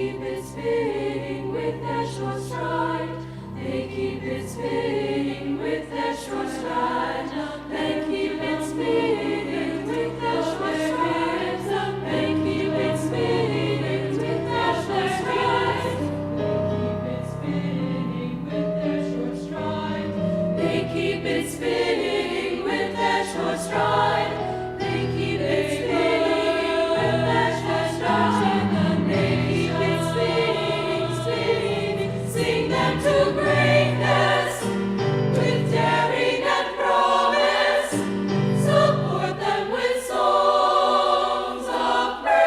keep it spinning with their short stride. They keep it spinning with their short stride. They keep it spinning with their short stride. They keep it spinning with their short stride. They keep it spinning with their short stride. They keep it spinning with their short stride. They keep it spinning, spinning. Sing them to greatness with daring and promise. Support them with songs of praise.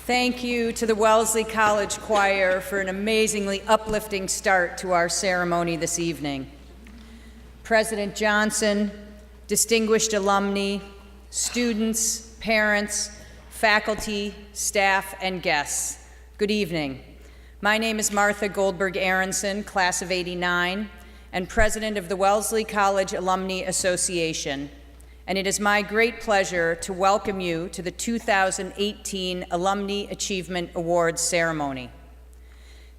Thank you to the Wellesley College Choir for an amazingly uplifting start to our ceremony this evening. President Johnson, distinguished alumni, students, parents, faculty, staff, and guests, good evening. My name is Martha Goldberg Aronson, class of '89, and president of the Wellesley College Alumnae Association. And it is my great pleasure to welcome you to the 2018 Alumnae Achievement Awards ceremony.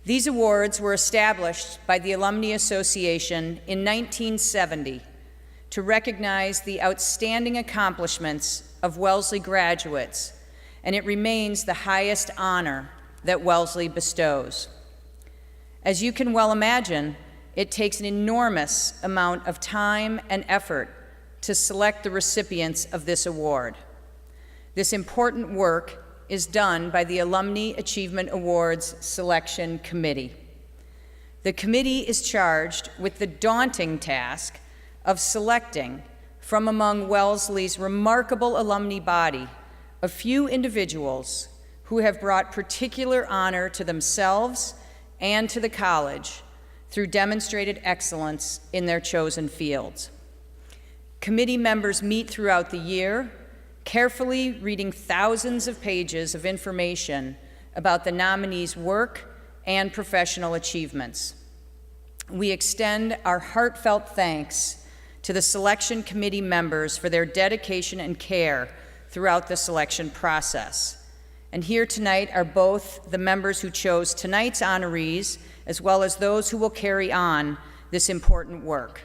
These awards were established by the Alumnae Association in 1970 to recognize the outstanding accomplishments of Wellesley graduates, and it remains the highest honor that Wellesley bestows. As you can well imagine, it takes an enormous amount of time and effort to select the recipients of this award. This important work is done by the Alumnae Achievement Awards Selection Committee. The committee is charged with the daunting task of selecting from among Wellesley's remarkable alumni body a few individuals who have brought particular honor to themselves and to the college through demonstrated excellence in their chosen fields. Committee members meet throughout the year, carefully reading thousands of pages of information about the nominees' work and professional achievements. We extend our heartfelt thanks to the selection committee members for their dedication and care throughout the selection process. And here tonight are both the members who chose tonight's honorees, as well as those who will carry on this important work.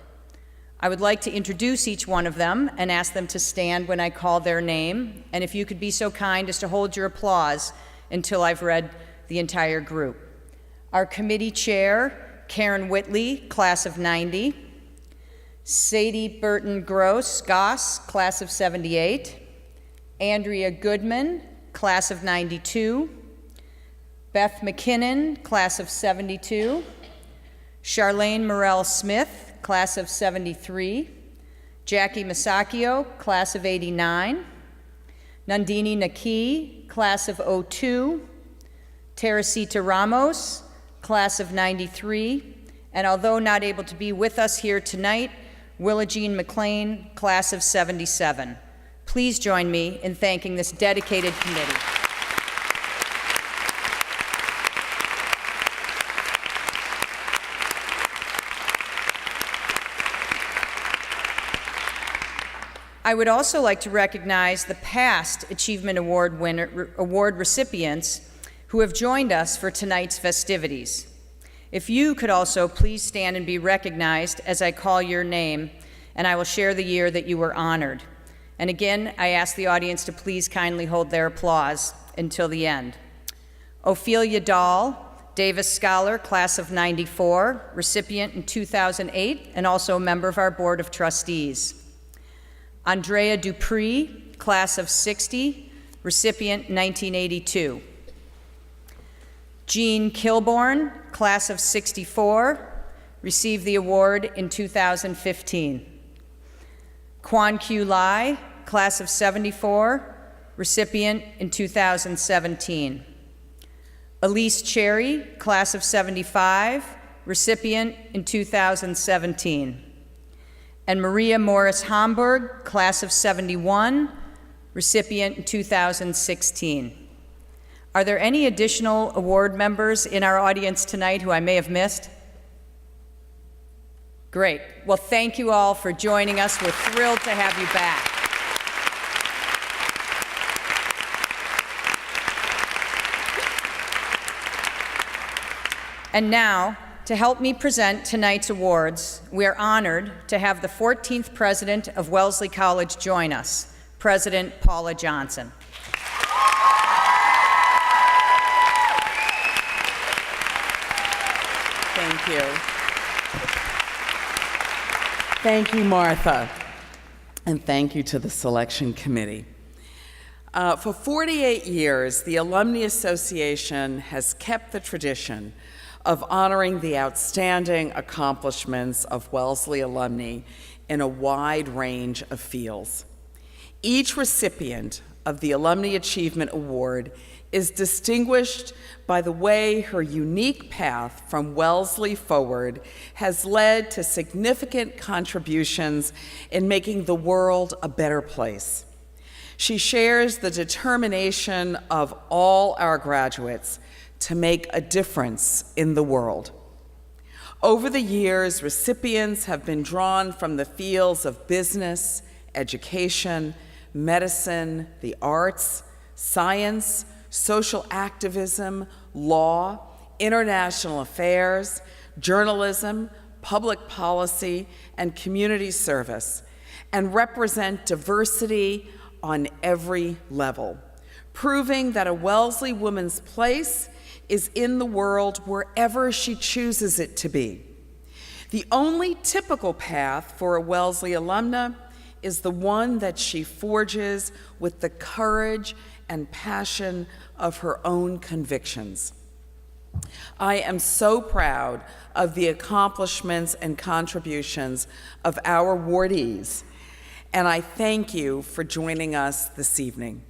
I would like to introduce each one of them and ask them to stand when I call their name, and if you could be so kind as to hold your applause until I've read the entire group. Our committee chair, Karen Whitley, class of '90, Sadie Burton Goss, class of '78, Andrea Goodman, class of '92, Beth McKinnon, class of '72, Charlene Morell Smith, class of '73, Jackie Masacchio, class of '89, Nandini Naki, class of '02, Teresita Ramos, class of '93, and although not able to be with us here tonight, Willa Jean McLean, class of '77. Please join me in thanking this dedicated committee. I would also like to recognize the past Achievement Award recipients who have joined us for tonight's festivities. If you could also please stand and be recognized as I call your name, and I will share the year that you were honored. And again, I ask the audience to please kindly hold their applause until the end. Ophelia Dahl, Davis Scholar, class of '94, recipient in 2008, and also a member of our Board of Trustees. Andrea Dupree, class of '60, recipient 1982. Jean Kilborn, class of '64, received the award in 2015. Kwan Q Lai, class of '74, recipient in 2017. Elise Cherry, class of '75, recipient in 2017. And Maria Morris Homburg, class of '71, recipient in 2016. Are there any additional award members in our audience tonight who I may have missed? Great. Well, thank you all for joining us. We're thrilled to have you back. And now, to help me present tonight's awards, we are honored to have the 14th president of Wellesley College join us, President Paula Johnson. Thank you. Thank you, Martha. And thank you to the selection committee. For 48 years, the Alumni Association has kept the tradition of honoring the outstanding accomplishments of Wellesley alumni in a wide range of fields. Each recipient of the Alumnae Achievement Award is distinguished by the way her unique path from Wellesley forward has led to significant contributions in making the world a better place. She shares the determination of all our graduates to make a difference in the world. Over the years, recipients have been drawn from the fields of business, education, medicine, the arts, science, social activism, law, international affairs, journalism, public policy, and community service, and represent diversity on every level, proving that a Wellesley woman's place is in the world wherever she chooses it to be. The only typical path for a Wellesley alumna is the one that she forges with the courage and passion of her own convictions. I am so proud of the accomplishments and contributions of our awardees, and I thank you for joining us this evening.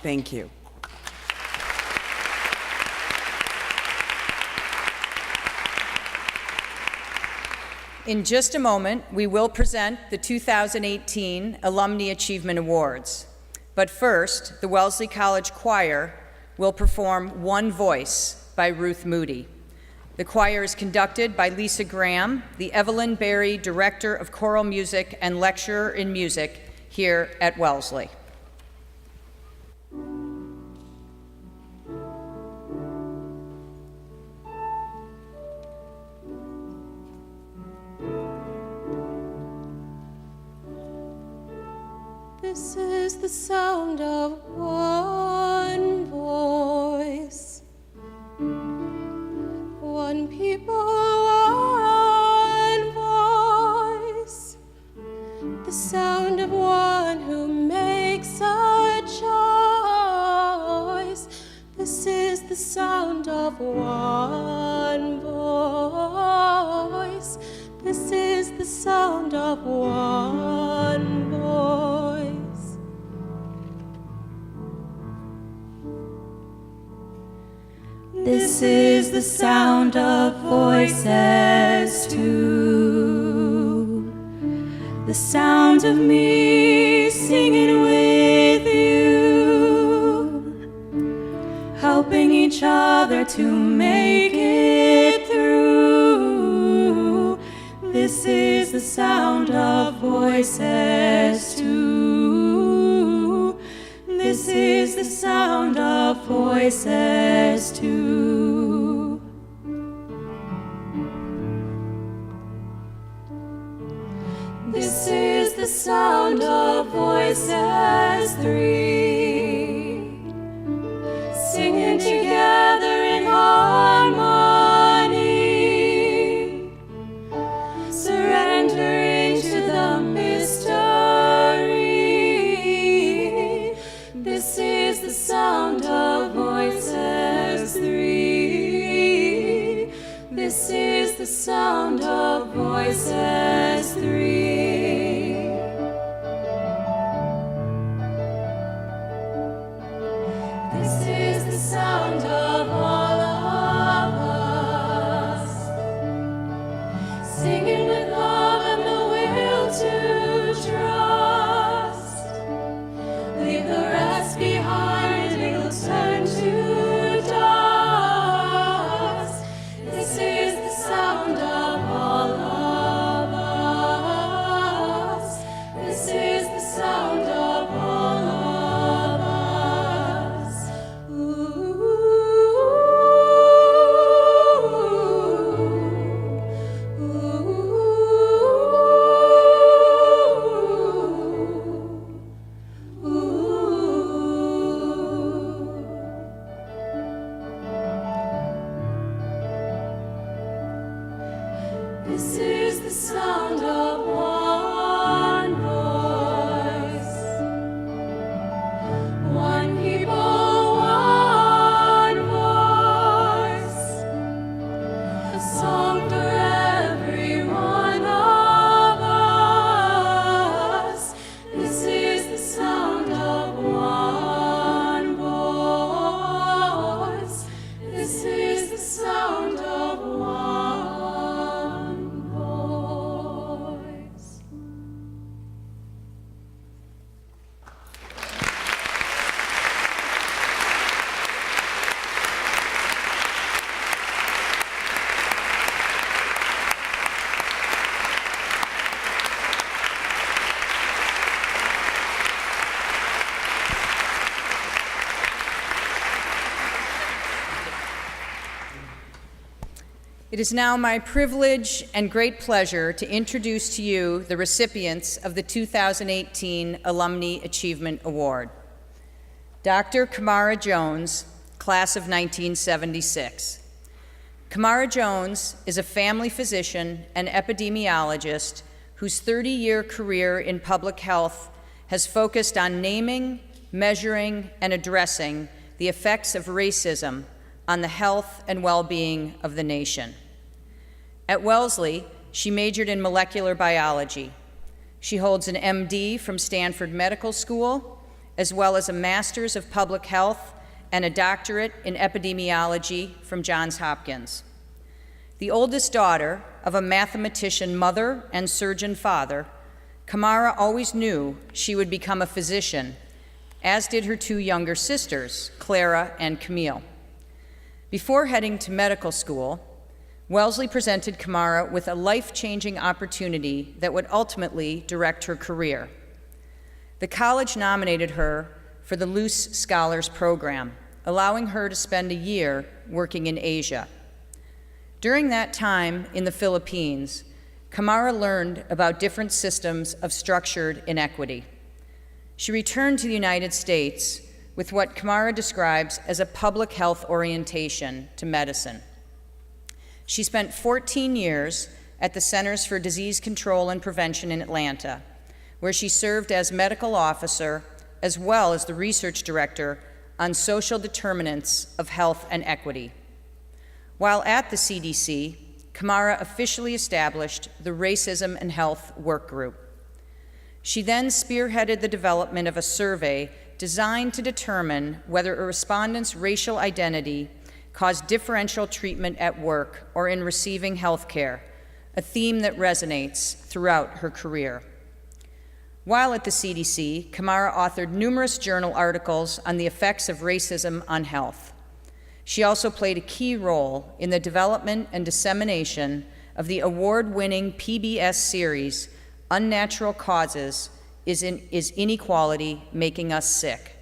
Thank you. In just a moment, we will present the 2018 Alumnae Achievement Awards. But first, the Wellesley College Choir will perform One Voice by Ruth Moody. The choir is conducted by Lisa Graham, the Evelyn Berry Director of Choral Music and Lecturer in Music here at Wellesley. This is the sound of one voice, one people, one voice, the sound of one who makes a choice. This is the sound of one voice. This is the sound of one voice. This is the sound of voices too, the sound of me singing with you, helping each other to make it through. This is the sound of voices too. This is the sound of voices too. This is the sound of voices three, singing together. the sound of voices three. This is the sound of all of us, singing with love and the will to trust. Leave the rest behind, we'll turn to dust. This is the sound of all of us. This is the sound of all of us. This is the sound of one voice, one people, one voice, a song for every one of us. This is the sound of one voice. This is the sound of one voice. It is now my privilege and great pleasure to introduce to you the recipients of the 2018 Alumnae Achievement Award. Dr. Camara Jones, class of 1976. Camara Jones is a family physician and epidemiologist whose 30-year career in public health has focused on naming, measuring, and addressing the effects of racism on the health and well-being of the nation. At Wellesley, she majored in molecular biology. She holds an MD from Stanford Medical School, as well as a Master's of Public Health and a doctorate in epidemiology from Johns Hopkins. The oldest daughter of a mathematician mother and surgeon father, Camara always knew she would become a physician, as did her two younger sisters, Clara and Camille. Before heading to medical school, Wellesley presented Camara with a life-changing opportunity that would ultimately direct her career. The college nominated her for the Luce Scholars Program, allowing her to spend a year working in Asia. During that time in the Philippines, Camara learned about different systems of structured inequity. She returned to the United States with what Camara describes as a public health orientation to medicine. She spent 14 years at the Centers for Disease Control and Prevention in Atlanta, where she served as medical officer as well as the research director on social determinants of health and equity. While at the CDC, Camara officially established the Racism and Health Work Group. She then spearheaded the development of a survey designed to determine whether a respondent's racial identity caused differential treatment at work or in receiving health care, a theme that resonates throughout her career. While at the CDC, Camara authored numerous journal articles on the effects of racism on health. She also played a key role in the development and dissemination of the award-winning PBS series, Unnatural Causes, Is Inequality Making Us Sick?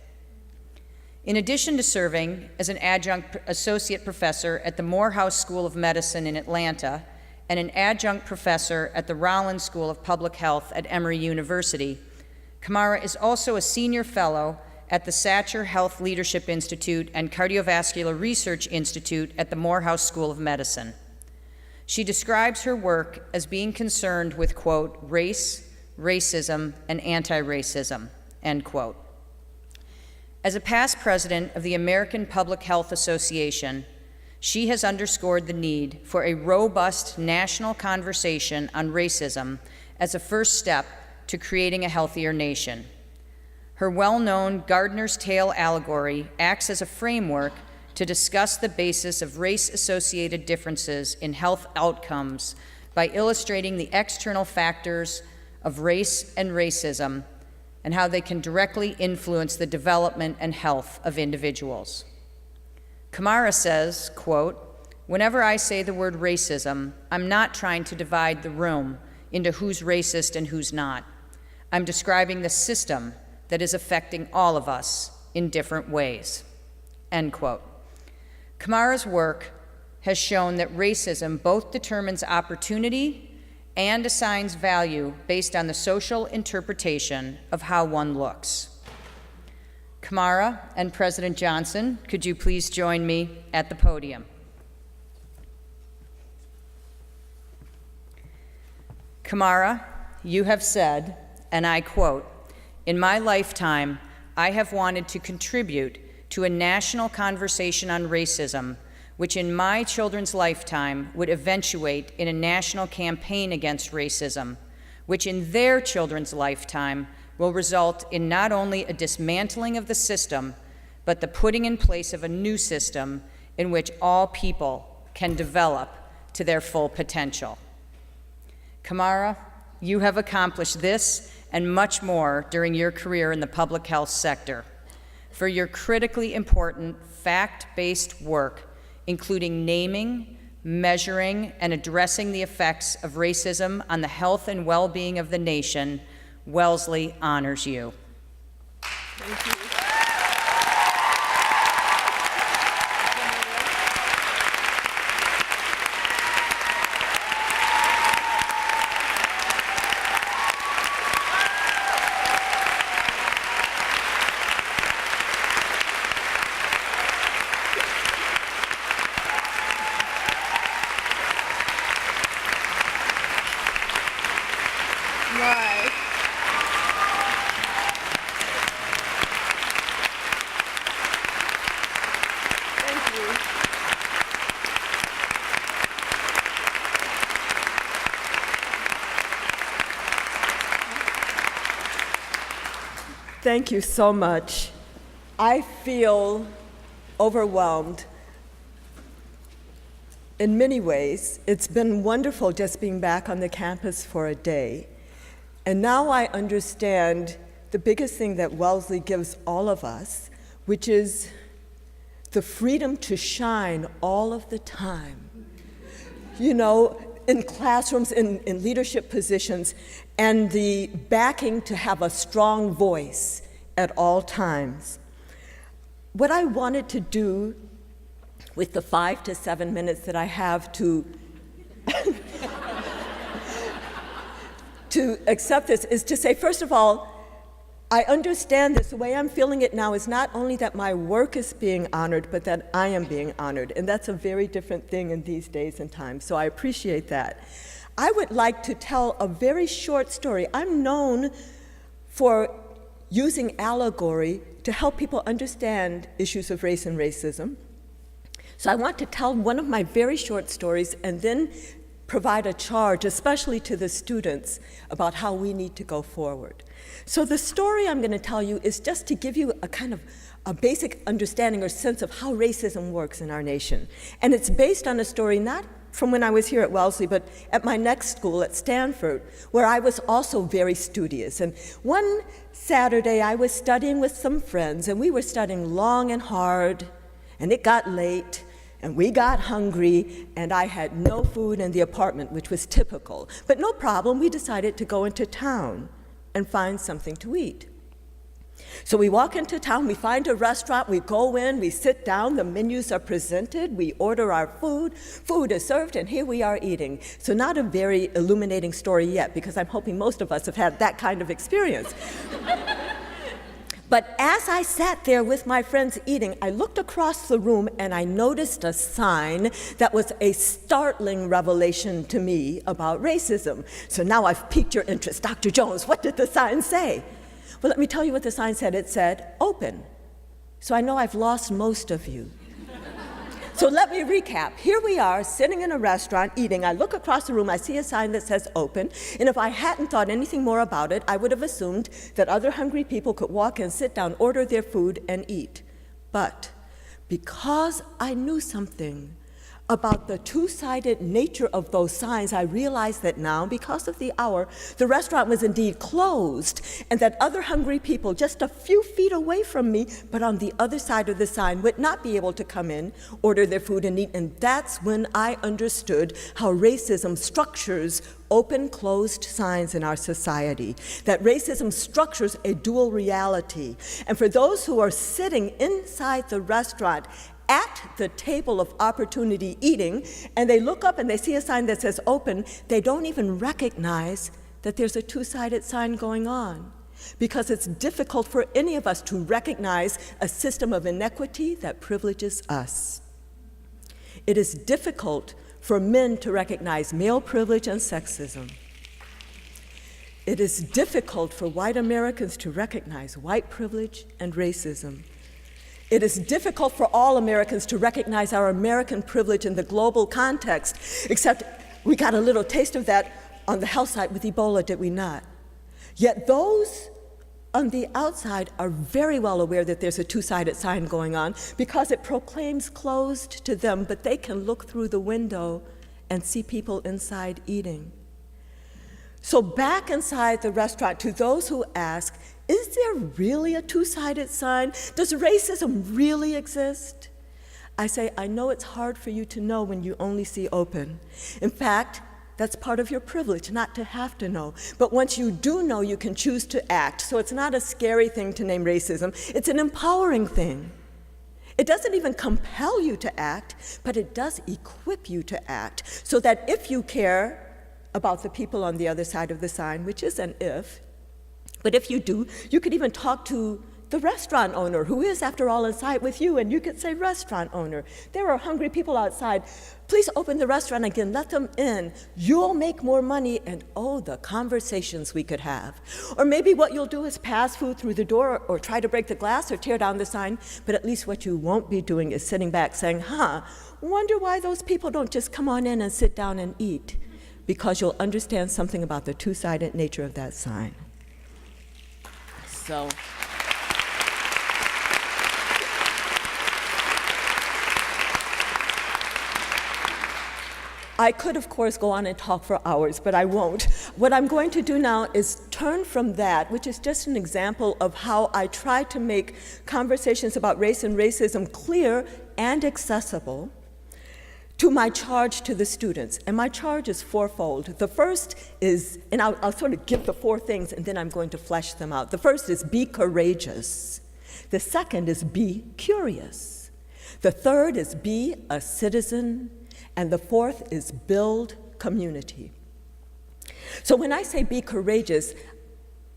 In addition to serving as an adjunct associate professor at the Morehouse School of Medicine in Atlanta and an adjunct professor at the Rollins School of Public Health at Emory University, Camara is also a senior fellow at the Satcher Health Leadership Institute and Cardiovascular Research Institute at the Morehouse School of Medicine. She describes her work as being concerned with, quote, race, racism, and anti-racism, end quote. As a past president of the American Public Health Association, she has underscored the need for a robust national conversation on racism as a first step to creating a healthier nation. Her well-known Gardener's Tale allegory acts as a framework to discuss the basis of race-associated differences in health outcomes by illustrating the external factors of race and racism and how they can directly influence the development and health of individuals. Camara says, quote, "Whenever I say the word racism, I'm not trying to divide the room into who's racist and who's not. I'm describing the system that is affecting all of us in different ways," end quote. Camara's work has shown that racism both determines opportunity and assigns value based on the social interpretation of how one looks. Camara and President Johnson, could you please join me at the podium? Camara, you have said, and I quote, "In my lifetime, I have wanted to contribute to a national conversation on racism, which in my children's lifetime would eventuate in a national campaign against racism, which in their children's lifetime will result in not only a dismantling of the system, but the putting in place of a new system in which all people can develop to their full potential." Camara, you have accomplished this and much more during your career in the public health sector. For your critically important fact-based work, including naming, measuring, and addressing the effects of racism on the health and well-being of the nation, Wellesley honors you. Thank you. Right. Thank you. Thank you so much. I feel overwhelmed. In many ways, it's been wonderful just being back on the campus for a day. And now I understand the biggest thing that Wellesley gives all of us, which is the freedom to shine all of the time. You know, in classrooms, in leadership positions, and the backing to have a strong voice at all times. What I wanted to do with the 5 to 7 minutes that I have to to accept this is to say, first of all, I understand this. The way I'm feeling it now is not only that my work is being honored, but that I am being honored. And that's a very different thing in these days and times. So I appreciate that. I would like to tell a very short story. I'm known for using allegory to help people understand issues of race and racism. So I want to tell one of my very short stories and then provide a charge, especially to the students, about how we need to go forward. So the story I'm going to tell you is just to give you a kind of a basic understanding or sense of how racism works in our nation. And it's based on a story not from when I was here at Wellesley, but at my next school at Stanford, where I was also very studious. And one Saturday, I was studying with some friends, and we were studying long and hard, and it got late, and we got hungry, and I had no food in the apartment, which was typical. But no problem, we decided to go into town and find something to eat. So we walk into town, we find a restaurant, we go in, we sit down, the menus are presented, we order our food, food is served, and here we are eating. So not a very illuminating story yet, because I'm hoping most of us have had that kind of experience. But as I sat there with my friends eating, I looked across the room and I noticed a sign that was a startling revelation to me about racism. So now I've piqued your interest. Dr. Jones, what did the sign say? Well, let me tell you what the sign said. It said, open. So I know I've lost most of you. So let me recap. Here we are sitting in a restaurant eating. I look across the room, I see a sign that says open, and if I hadn't thought anything more about it, I would have assumed that other hungry people could walk in, sit down, order their food, and eat. But because I knew something about the two-sided nature of those signs, I realized that now, because of the hour, the restaurant was indeed closed, and that other hungry people just a few feet away from me, but on the other side of the sign, would not be able to come in, order their food, and eat. And that's when I understood how racism structures open-closed signs in our society, that racism structures a dual reality. And for those who are sitting inside the restaurant at the table of opportunity eating, and they look up and they see a sign that says open, they don't even recognize that there's a two-sided sign going on, because it's difficult for any of us to recognize a system of inequity that privileges us. It is difficult for men to recognize male privilege and sexism. It is difficult for white Americans to recognize white privilege and racism. It is difficult for all Americans to recognize our American privilege in the global context, except we got a little taste of that on the health side with Ebola, did we not? Yet those on the outside are very well aware that there's a two-sided sign going on because it proclaims closed to them, but they can look through the window and see people inside eating. So back inside the restaurant, to those who ask, is there really a two-sided sign? Does racism really exist? I say, I know it's hard for you to know when you only see open. In fact, that's part of your privilege, not to have to know. But once you do know, you can choose to act. So it's not a scary thing to name racism. It's an empowering thing. It doesn't even compel you to act, but it does equip you to act, so that if you care about the people on the other side of the sign, which is an if, but if you do, you could even talk to the restaurant owner, who is, after all, inside with you, and you could say, restaurant owner, there are hungry people outside. Please open the restaurant again, let them in. You'll make more money, and oh, the conversations we could have. Or maybe what you'll do is pass food through the door, or try to break the glass, or tear down the sign, but at least what you won't be doing is sitting back saying, wonder why those people don't just come on in and sit down and eat, because you'll understand something about the two-sided nature of that sign. So, I could, of course, go on and talk for hours, but I won't. What I'm going to do now is turn from that, which is just an example of how I try to make conversations about race and racism clear and accessible, to my charge to the students. And my charge is fourfold. The first is, and I'll sort of give the four things, and then I'm going to flesh them out. The first is be courageous. The second is be curious. The third is be a citizen. And the fourth is build community. So when I say be courageous,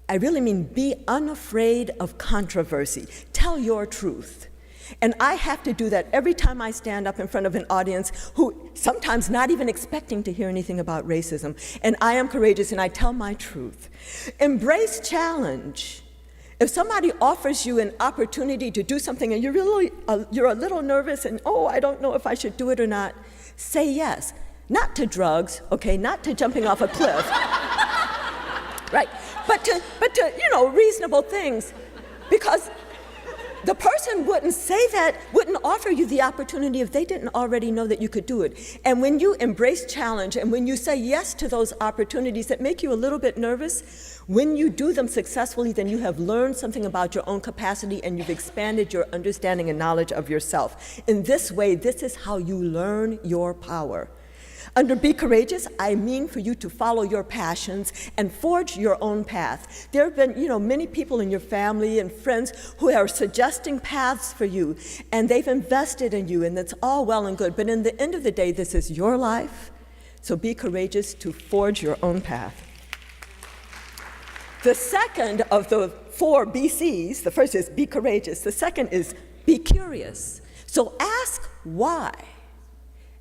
I really mean be unafraid of controversy. Tell your truth. And I have to do that every time I stand up in front of an audience who sometimes not even expecting to hear anything about racism. And I am courageous and I tell my truth. Embrace challenge. If somebody offers you an opportunity to do something and you're a little nervous and, I don't know if I should do it or not, say yes. Not to drugs, okay, not to jumping off a cliff, right? But to reasonable things, because the person wouldn't say that, wouldn't offer you the opportunity if they didn't already know that you could do it. And when you embrace challenge and when you say yes to those opportunities that make you a little bit nervous, when you do them successfully, then you have learned something about your own capacity and you've expanded your understanding and knowledge of yourself. In this way, this is how you learn your power. Under be courageous, I mean for you to follow your passions and forge your own path. There have been, many people in your family and friends who are suggesting paths for you, and they've invested in you, and that's all well and good. But in the end of the day, this is your life, so be courageous to forge your own path. The second of the four BCs, the first is be courageous. The second is be curious. So ask why.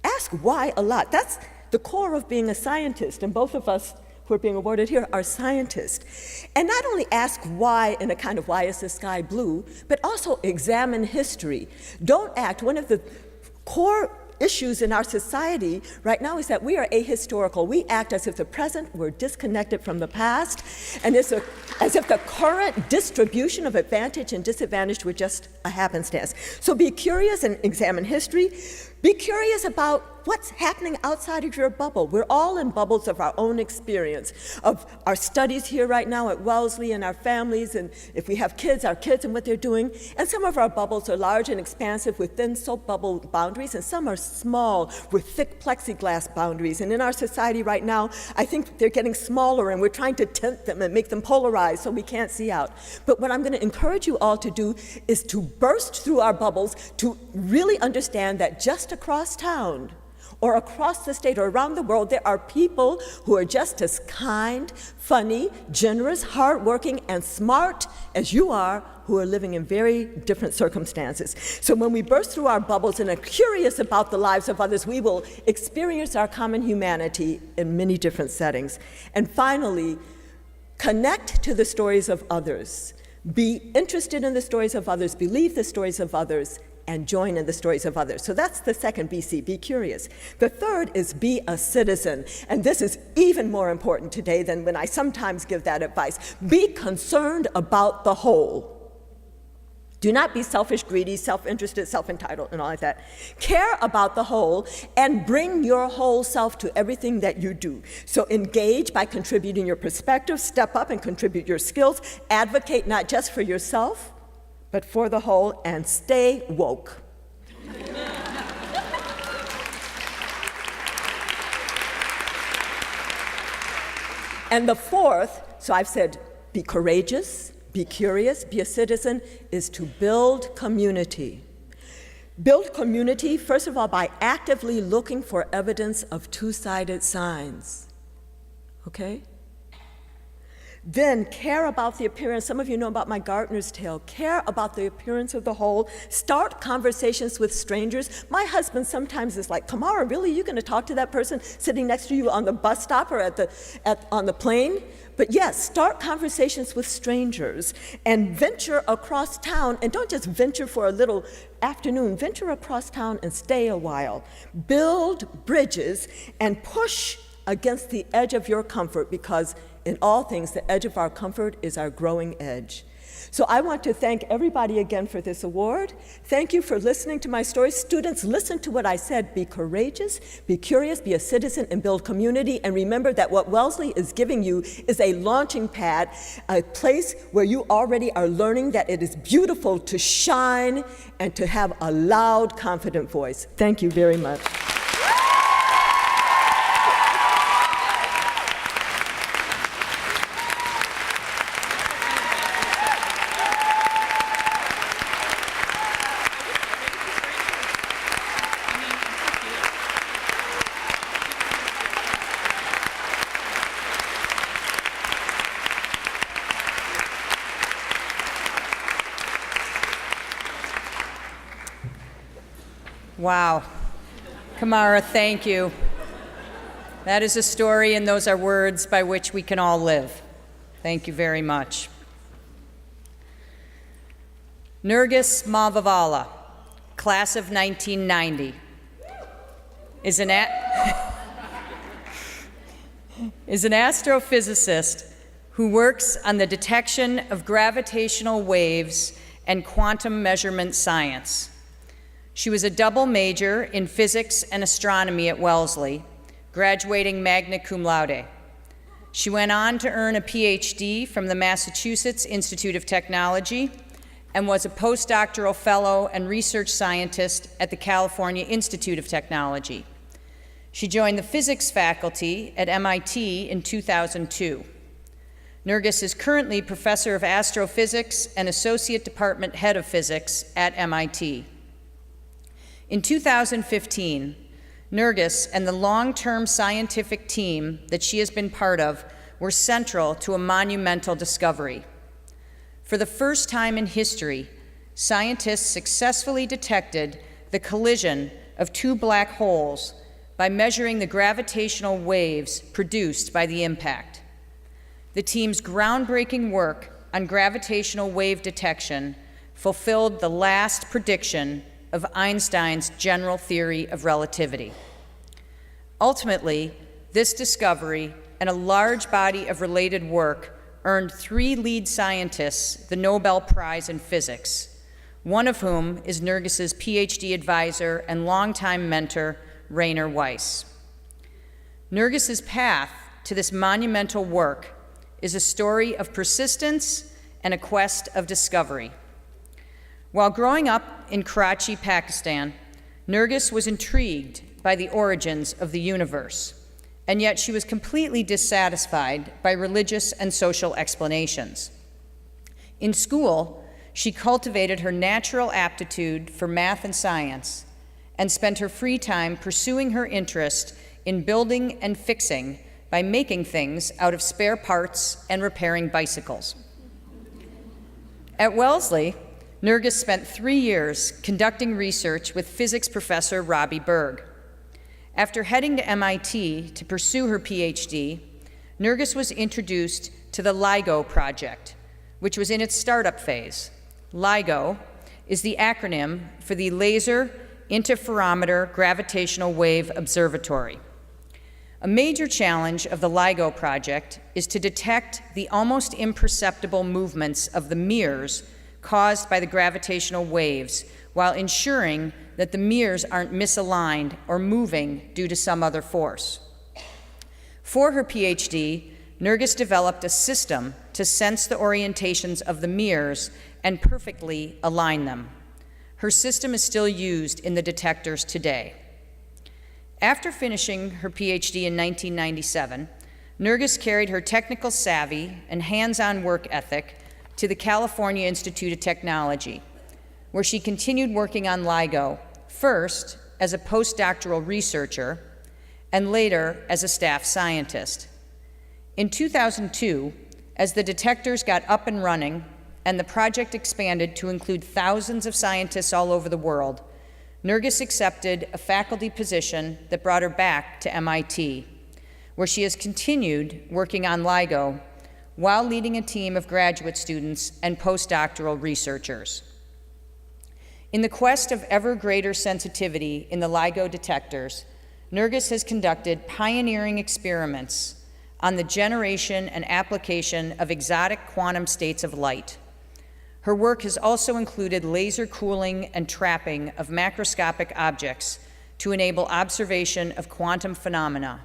Ask why a lot. That's the core of being a scientist, and both of us who are being awarded here are scientists. And not only ask why in a kind of why is the sky blue, but also examine history. Don't act. One of the core issues in our society right now is that we are ahistorical. We act as if the present were disconnected from the past, and as if the current distribution of advantage and disadvantage were just a happenstance. So be curious and examine history. Be curious about what's happening outside of your bubble. We're all in bubbles of our own experience, of our studies here right now at Wellesley and our families, and if we have kids, our kids and what they're doing. And some of our bubbles are large and expansive with thin soap bubble boundaries, and some are small with thick plexiglass boundaries. And in our society right now, I think they're getting smaller, and we're trying to tint them and make them polarized so we can't see out. But what I'm going to encourage you all to do is to burst through our bubbles, to really understand that just across town, or across the state or around the world, there are people who are just as kind, funny, generous, hardworking, and smart as you are, who are living in very different circumstances. So when we burst through our bubbles and are curious about the lives of others, we will experience our common humanity in many different settings. And finally, connect to the stories of others. Be interested in the stories of others, believe the stories of others, and join in the stories of others. So that's the second BC, be curious. The third is be a citizen, and this is even more important today than when I sometimes give that advice. Be concerned about the whole. Do not be selfish, greedy, self-interested, self-entitled, and all like that. Care about the whole and bring your whole self to everything that you do. So engage by contributing your perspective, step up and contribute your skills, advocate not just for yourself, but for the whole, and stay woke. And the fourth, so I've said be courageous, be curious, be a citizen, is to build community. Build community, first of all, by actively looking for evidence of two-sided signs, okay? Then care about the appearance. Some of you know about my gardener's tale. Care about the appearance of the whole. Start conversations with strangers. My husband sometimes is like, Camara, really? You're going to talk to that person sitting next to you on the bus stop or on the plane? But yes, start conversations with strangers and venture across town. And don't just venture for a little afternoon. Venture across town and stay a while. Build bridges and push against the edge of your comfort, because in all things, the edge of our comfort is our growing edge. So I want to thank everybody again for this award. Thank you for listening to my story. Students, listen to what I said. Be courageous, be curious, be a citizen, and build community. And remember that what Wellesley is giving you is a launching pad, a place where you already are learning that it is beautiful to shine and to have a loud, confident voice. Thank you very much. Wow. Camara, thank you. That is a story, and those are words by which we can all live. Thank you very much. Nergis Mavalvala, class of 1990, is an astrophysicist who works on the detection of gravitational waves and quantum measurement science. She was a double major in physics and astronomy at Wellesley, graduating magna cum laude. She went on to earn a PhD from the Massachusetts Institute of Technology and was a postdoctoral fellow and research scientist at the California Institute of Technology. She joined the physics faculty at MIT in 2002. Nergis is currently professor of astrophysics and associate department head of physics at MIT. In 2015, Nergis and the long-term scientific team that she has been part of were central to a monumental discovery. For the first time in history, scientists successfully detected the collision of two black holes by measuring the gravitational waves produced by the impact. The team's groundbreaking work on gravitational wave detection fulfilled the last prediction of Einstein's general theory of relativity. Ultimately, this discovery and a large body of related work earned 3 lead scientists the Nobel Prize in Physics, one of whom is Nergis's PhD advisor and longtime mentor, Rainer Weiss. Nergis's path to this monumental work is a story of persistence and a quest of discovery. While growing up in Karachi, Pakistan, Nergis was intrigued by the origins of the universe, and yet she was completely dissatisfied by religious and social explanations. In school, she cultivated her natural aptitude for math and science and spent her free time pursuing her interest in building and fixing by making things out of spare parts and repairing bicycles. At Wellesley, Nergis spent 3 years conducting research with physics professor Robbie Berg. After heading to MIT to pursue her PhD, Nergis was introduced to the LIGO project, which was in its startup phase. LIGO is the acronym for the Laser Interferometer Gravitational-Wave Observatory. A major challenge of the LIGO project is to detect the almost imperceptible movements of the mirrors caused by the gravitational waves while ensuring that the mirrors aren't misaligned or moving due to some other force. For her PhD, Nergis developed a system to sense the orientations of the mirrors and perfectly align them. Her system is still used in the detectors today. After finishing her PhD in 1997, Nergis carried her technical savvy and hands-on work ethic to the California Institute of Technology, where she continued working on LIGO, first as a postdoctoral researcher and later as a staff scientist. In 2002, as the detectors got up and running and the project expanded to include thousands of scientists all over the world, Nergis accepted a faculty position that brought her back to MIT, where she has continued working on LIGO while leading a team of graduate students and postdoctoral researchers. In the quest of ever greater sensitivity in the LIGO detectors, Nergis has conducted pioneering experiments on the generation and application of exotic quantum states of light. Her work has also included laser cooling and trapping of macroscopic objects to enable observation of quantum phenomena,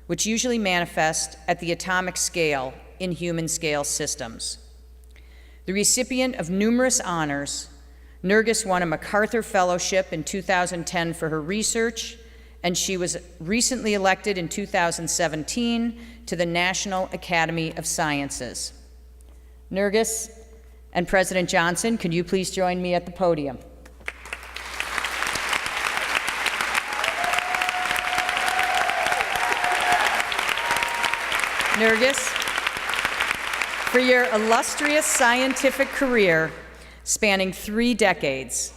which usually manifest at the atomic scale in human scale systems. The recipient of numerous honors, Nergis won a MacArthur Fellowship in 2010 for her research, and she was recently elected in 2017 to the National Academy of Sciences. Nergis and President Johnson, could you please join me at the podium? Nergis, for your illustrious scientific career spanning 3 decades,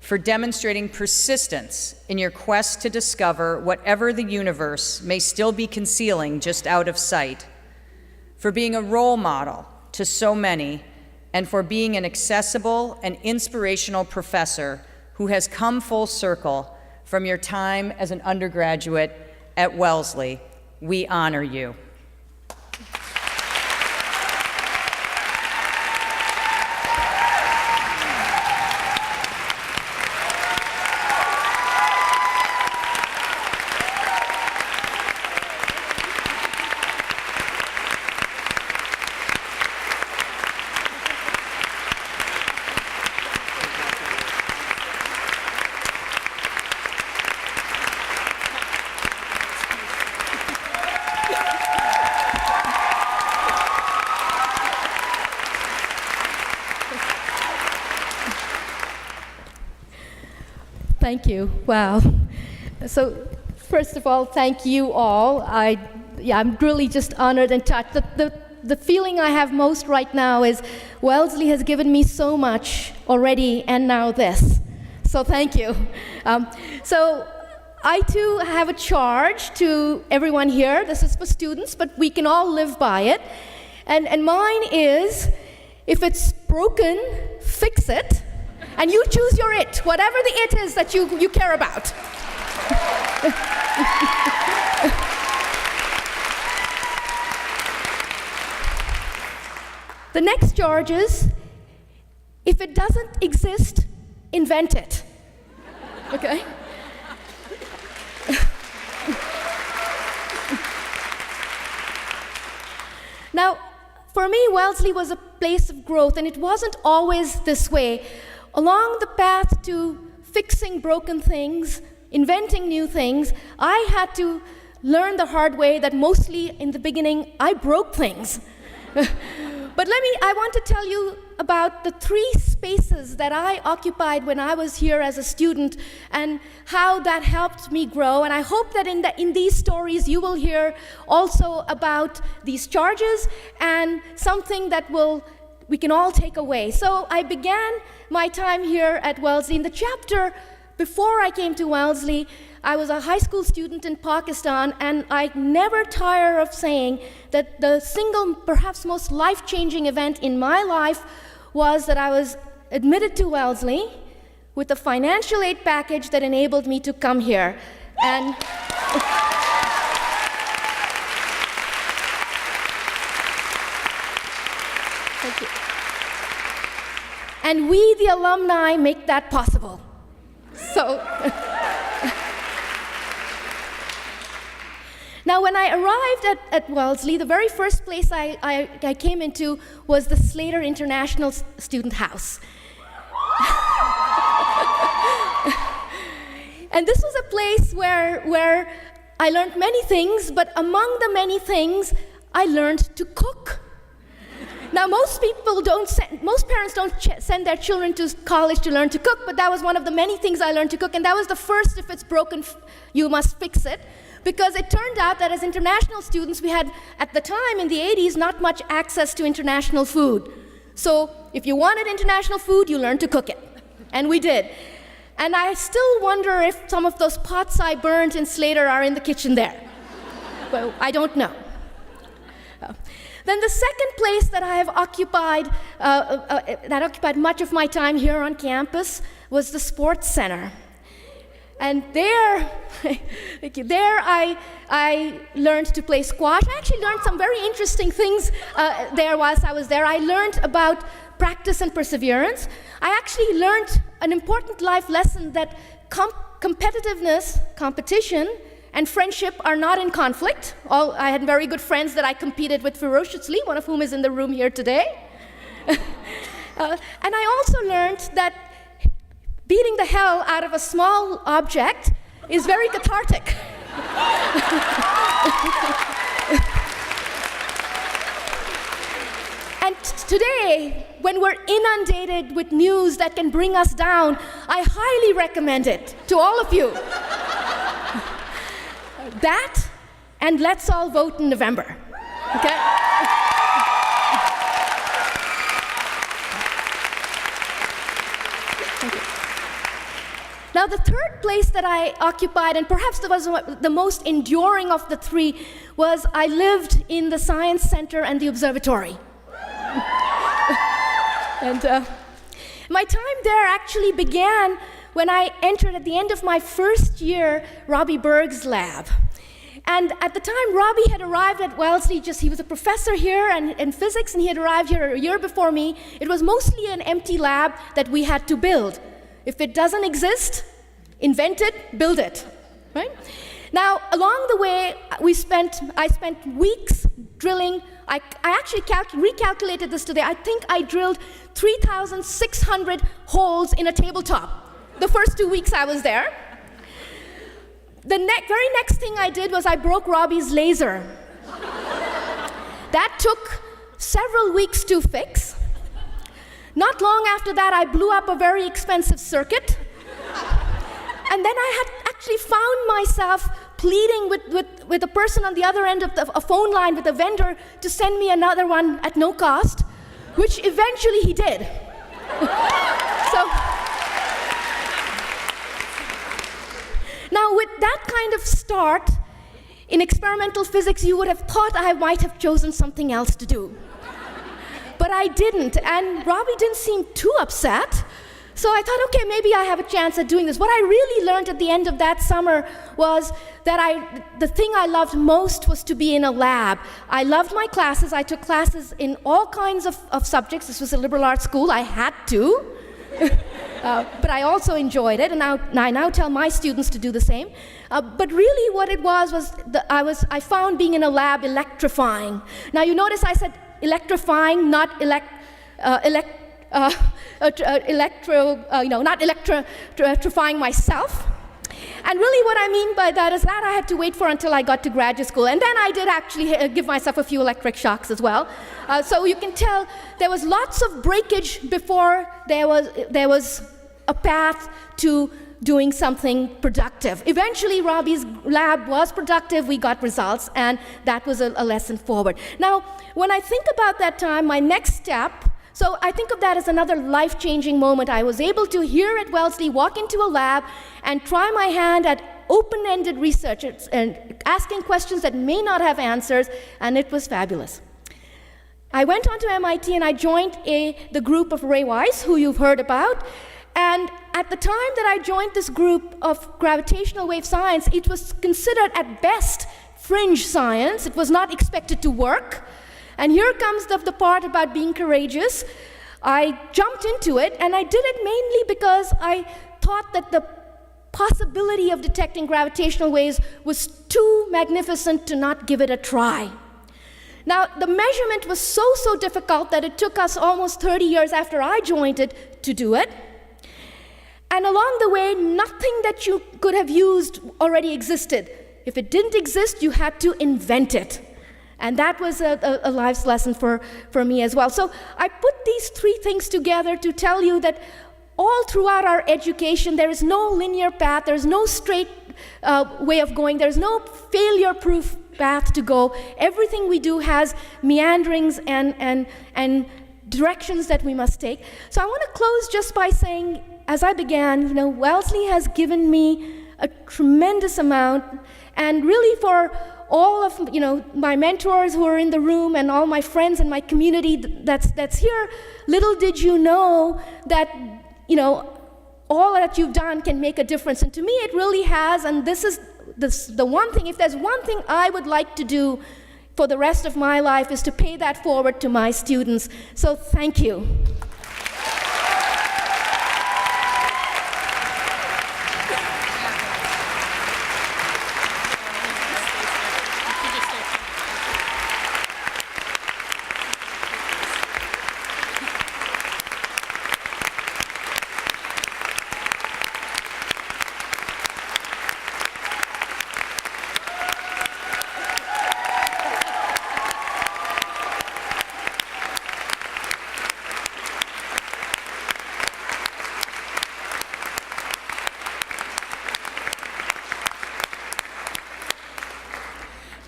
for demonstrating persistence in your quest to discover whatever the universe may still be concealing just out of sight, for being a role model to so many, and for being an accessible and inspirational professor who has come full circle from your time as an undergraduate at Wellesley. We honor you. Thank you. Wow. So, first of all, thank you all. I'm really just honored and touched. The feeling I have most right now is Wellesley has given me so much already, and now this. So thank you. So I too have a charge to everyone here. This is for students, but we can all live by it. And mine is, if it's broken, fix it. And you choose your it, whatever the it is that you care about. The next charge is, if it doesn't exist, invent it. Okay? Now, for me, Wellesley was a place of growth, and it wasn't always this way. Along the path to fixing broken things, inventing new things, I had to learn the hard way that mostly in the beginning, I broke things. But I want to tell you about the 3 spaces that I occupied when I was here as a student and how that helped me grow. And I hope that in these stories you will hear also about these charges and something that we can all take away. So I began my time here at Wellesley. In the chapter before I came to Wellesley, I was a high school student in Pakistan, and I never tire of saying that the single, perhaps most life-changing event in my life was that I was admitted to Wellesley with a financial aid package that enabled me to come here. And thank you. And we, the alumni, make that possible. So. Now, when I arrived at Wellesley, the very first place I came into was the Slater International Student House. And this was a place where I learned many things, but among the many things, I learned to cook. Now, most parents don't send their children to college to learn to cook, but that was one of the many things I learned to cook, and that was the first, if it's broken, you must fix it. Because it turned out that as international students, we had, at the time in the 80s, not much access to international food. So if you wanted international food, you learned to cook it. And we did. And I still wonder if some of those pots I burned in Slater are in the kitchen there. Well, I don't know. Then the second place that I have occupied, that occupied much of my time here on campus, was the sports center. And there I learned to play squash. I actually learned some very interesting things there whilst I was there. I learned about practice and perseverance. I actually learned an important life lesson that competitiveness, competition, and friendship are not in conflict. I had very good friends that I competed with ferociously, one of whom is in the room here today. And I also learned that beating the hell out of a small object is very cathartic. And today, when we're inundated with news that can bring us down, I highly recommend it to all of you. That, and let's all vote in November, okay? Now, the third place that I occupied, and perhaps that was the most enduring of the 3, was I lived in the Science Center and the Observatory. And my time there actually began when I entered at the end of my first year, Robbie Berg's lab. And at the time, Robbie had arrived at Wellesley, he was a professor here in physics, and he had arrived here a year before me. It was mostly an empty lab that we had to build. If it doesn't exist, invent it, build it, right? Now, along the way, I spent weeks drilling. I actually recalculated this today. I think I drilled 3,600 holes in a tabletop the first 2 weeks I was there. The very next thing I did was I broke Robbie's laser. That took several weeks to fix. Not long after that, I blew up a very expensive circuit. And then I had actually found myself pleading with a person on the other end of a phone line with a vendor to send me another one at no cost, which eventually he did. So, now with that kind of start, in experimental physics, you would have thought I might have chosen something else to do. But I didn't, and Robbie didn't seem too upset. So I thought, okay, maybe I have a chance at doing this. What I really learned at the end of that summer was that the thing I loved most was to be in a lab. I loved my classes. I took classes in all kinds of subjects. This was a liberal arts school. I had to. But I also enjoyed it, and I now tell my students to do the same. But really what it was I found being in a lab electrifying. Now you notice I said electrifying, not not electrifying myself. And really what I mean by that is that I had to wait for until I got to graduate school. And then I did actually give myself a few electric shocks as well. So you can tell there was lots of breakage before there was a path to doing something productive. Eventually, Robbie's lab was productive. We got results, and that was a lesson forward. Now, when I think about that time, my next step, so I think of that as another life-changing moment. I was able to, here at Wellesley, walk into a lab and try my hand at open-ended research and asking questions that may not have answers, and it was fabulous. I went on to MIT and I joined the group of Ray Weiss, who you've heard about. And at the time that I joined this group of gravitational wave science, it was considered at best fringe science. It was not expected to work. And here comes the part about being courageous. I jumped into it, and I did it mainly because I thought that the possibility of detecting gravitational waves was too magnificent to not give it a try. Now, the measurement was so difficult that it took us almost 30 years after I joined it to do it. And along the way, nothing that you could have used already existed. If it didn't exist, you had to invent it. And that was a life's lesson for me as well. So I put these three things together to tell you that all throughout our education, there is no linear path, there's no straight way of going, there's no failure-proof path to go. Everything we do has meanderings and directions that we must take. So I want to close just by saying, as I began, Wellesley has given me a tremendous amount, and really for all of my mentors who are in the room and all my friends and my community that's here, little did you know that all that you've done can make a difference. And to me it really has, and this is the one thing, if there's one thing I would like to do for the rest of my life, is to pay that forward to my students. So thank you.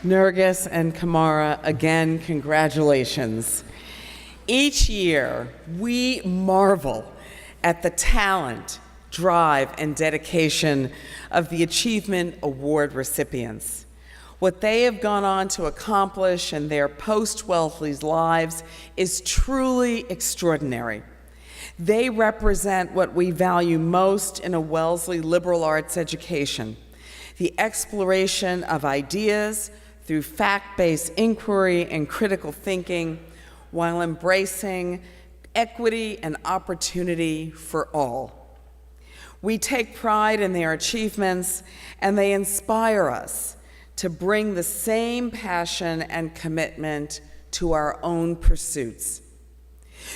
Nergis and Camara, again, congratulations. Each year, we marvel at the talent, drive, and dedication of the Achievement Award recipients. What they have gone on to accomplish in their post-Wellesley's lives is truly extraordinary. They represent what we value most in a Wellesley liberal arts education: the exploration of ideas through fact-based inquiry and critical thinking, while embracing equity and opportunity for all. We take pride in their achievements, and they inspire us to bring the same passion and commitment to our own pursuits.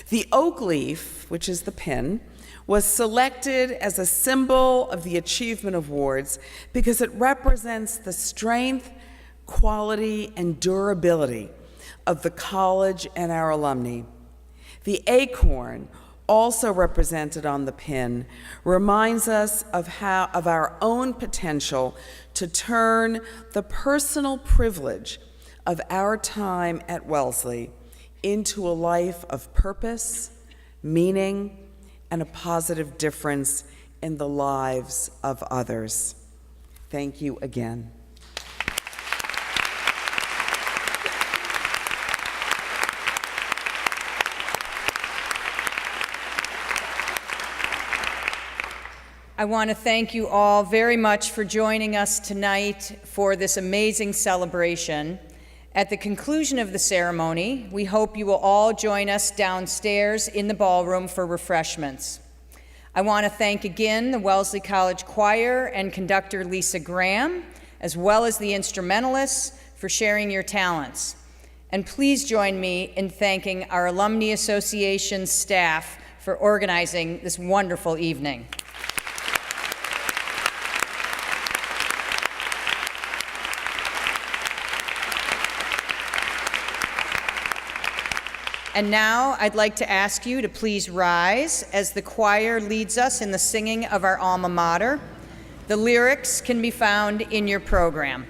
The oak leaf, which is the pin, was selected as a symbol of the Achievement Awards because it represents the strength, quality, and durability of the college and our alumni. The acorn, also represented on the pin, reminds us of our own potential to turn the personal privilege of our time at Wellesley into a life of purpose, meaning, and a positive difference in the lives of others. Thank you again. I want to thank you all very much for joining us tonight for this amazing celebration. At the conclusion of the ceremony, we hope you will all join us downstairs in the ballroom for refreshments. I want to thank again the Wellesley College Choir and conductor Lisa Graham, as well as the instrumentalists for sharing your talents. And please join me in thanking our Alumni Association staff for organizing this wonderful evening. And now I'd like to ask you to please rise as the choir leads us in the singing of our alma mater. The lyrics can be found in your program.